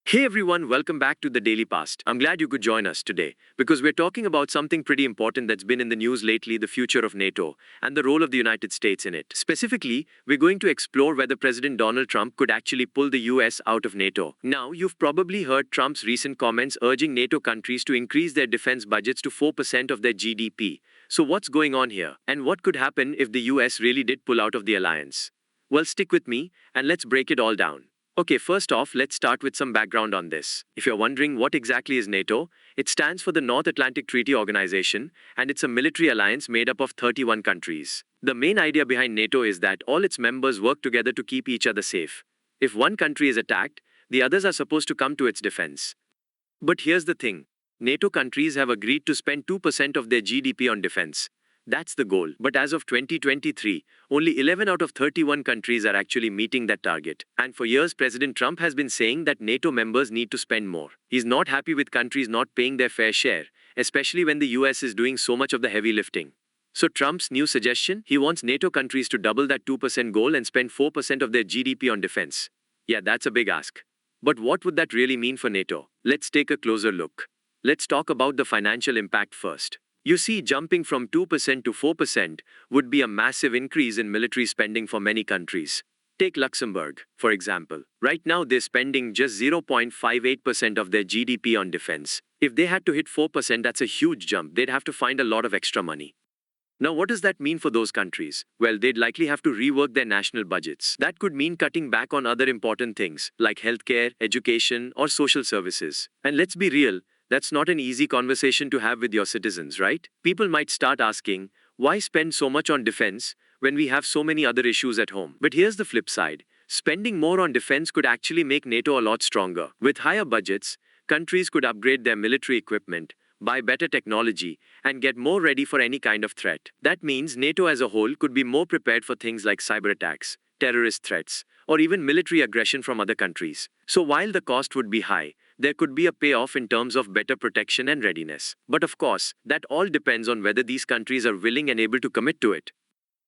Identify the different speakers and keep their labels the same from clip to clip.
Speaker 1: Hey everyone, welcome back to the Daily Past. I'm glad you could join us today because we're talking about something pretty important that's been in the news lately, the future of NATO and the role of the United States in it. Specifically, we're going to explore whether President Donald Trump could actually pull the US out of NATO. Now, you've probably heard Trump's recent comments urging NATO countries to increase their defense budgets to 4% of their GDP. So, what's going on here? And what could happen if the US really did pull out of the alliance? Well, stick with me and let's break it all down. Okay, first off, let's start with some background on this. If you're wondering what exactly is NATO, it stands for the North Atlantic Treaty Organization, and it's a military alliance made up of 31 countries. The main idea behind NATO is that all its members work together to keep each other safe. If one country is attacked, the others are supposed to come to its defense. But here's the thing. NATO countries have agreed to spend 2% of their GDP on defense. That's the goal. But as of 2023, only 11 out of 31 countries are actually meeting that target. And for years, President Trump has been saying that NATO members need to spend more. He's not happy with countries not paying their fair share, especially when the US is doing so much of the heavy lifting. So Trump's new suggestion, he wants NATO countries to double that 2% goal and spend 4% of their GDP on defense. Yeah, that's a big ask. But what would that really mean for NATO? Let's take a closer look. Let's talk about the financial impact first. You see, jumping from 2% to 4% would be a massive increase in military spending for many countries. Take Luxembourg, for example. Right now, they're spending just 0.58% of their GDP on defense. If they had to hit 4%, that's a huge jump. They'd have to find a lot of extra money. Now, what does that mean for those countries? Well, they'd likely have to rework their national budgets. That could mean cutting back on other important things, like healthcare, education, or social services. And let's be real, that's not an easy conversation to have with your citizens, right? People might start asking, why spend so much on defense when we have so many other issues at home? But here's the flip side. Spending more on defense could actually make NATO a lot stronger. With higher budgets, countries could upgrade their military equipment, buy better technology, and get more ready for any kind of threat. That means NATO as a whole could be more prepared for things like cyber attacks, terrorist threats, or even military aggression from other countries. So while the cost would be high, there could be a payoff in terms of better protection and readiness. But of course, that all depends on whether these countries are willing and able to commit to it.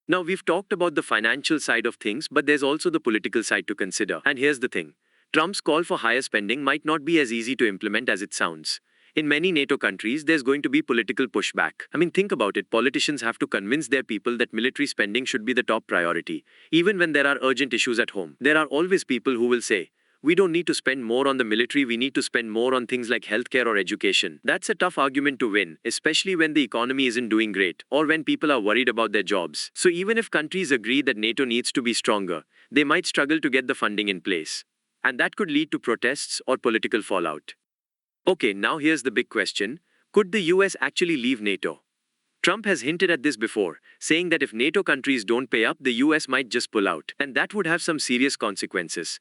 Speaker 1: Now, we've talked about the financial side of things, but there's also the political side to consider. And here's the thing. Trump's call for higher spending might not be as easy to implement as it sounds. In many NATO countries, there's going to be political pushback. Think about it. Politicians have to convince their people that military spending should be the top priority. Even when there are urgent issues at home, there are always people who will say, we don't need to spend more on the military, we need to spend more on things like healthcare or education. That's a tough argument to win, especially when the economy isn't doing great, or when people are worried about their jobs. So even if countries agree that NATO needs to be stronger, they might struggle to get the funding in place. And that could lead to protests or political fallout. Okay, now here's the big question. Could the US actually leave NATO? Trump has hinted at this before, saying that if NATO countries don't pay up, the US might just pull out. And that would have some serious consequences.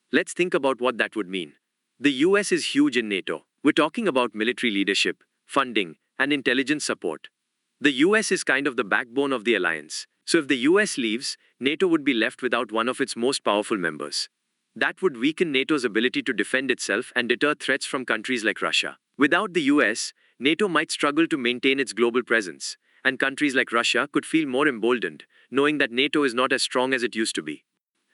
Speaker 1: Let's think about what that would mean. The US is huge in NATO. We're talking about military leadership, funding, and intelligence support. The US is kind of the backbone of the alliance. So if the US leaves, NATO would be left without one of its most powerful members. That would weaken NATO's ability to defend itself and deter threats from countries like Russia. Without the US, NATO might struggle to maintain its global presence, and countries like Russia could feel more emboldened, knowing that NATO is not as strong as it used to be.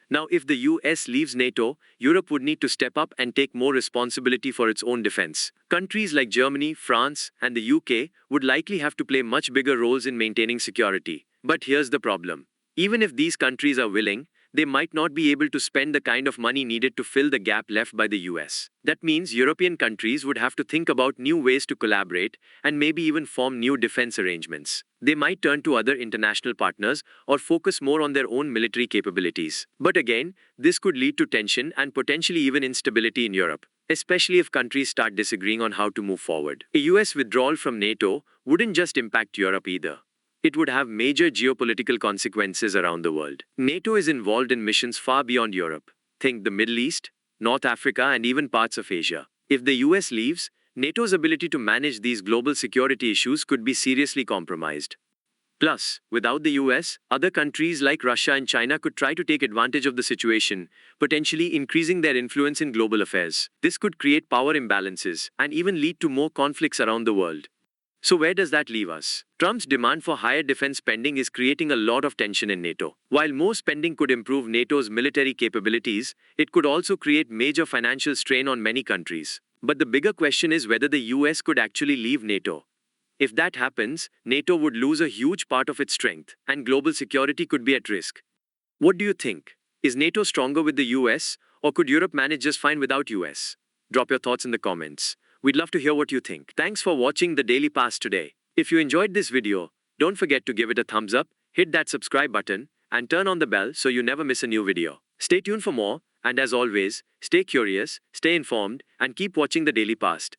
Speaker 1: Now, if the US leaves NATO, Europe would need to step up and take more responsibility for its own defense. Countries like Germany, France, and the UK would likely have to play much bigger roles in maintaining security. But here's the problem. Even if these countries are willing, they might not be able to spend the kind of money needed to fill the gap left by the US. That means European countries would have to think about new ways to collaborate and maybe even form new defense arrangements. They might turn to other international partners or focus more on their own military capabilities. But again, this could lead to tension and potentially even instability in Europe, especially if countries start disagreeing on how to move forward. A US withdrawal from NATO wouldn't just impact Europe either. It would have major geopolitical consequences around the world. NATO is involved in missions far beyond Europe. Think the Middle East, North Africa, and even parts of Asia. If the US leaves, NATO's ability to manage these global security issues could be seriously compromised. Plus, without the US, other countries like Russia and China could try to take advantage of the situation, potentially increasing their influence in global affairs. This could create power imbalances and even lead to more conflicts around the world. So where does that leave us? Trump's demand for higher defense spending is creating a lot of tension in NATO. While more spending could improve NATO's military capabilities, it could also create major financial strain on many countries. But the bigger question is whether the US could actually leave NATO. If that happens, NATO would lose a huge part of its strength, and global security could be at risk. What do you think? Is NATO stronger with the US, or could Europe manage just fine without US? Drop your thoughts in the comments. We'd love to hear what you think. Thanks for watching the Daily Pass today. If you enjoyed this video, don't forget to give it a thumbs up, hit that subscribe button, and turn on the bell so you never miss a new video. Stay tuned for more, and as always, stay curious, stay informed, and keep watching the Daily Pass.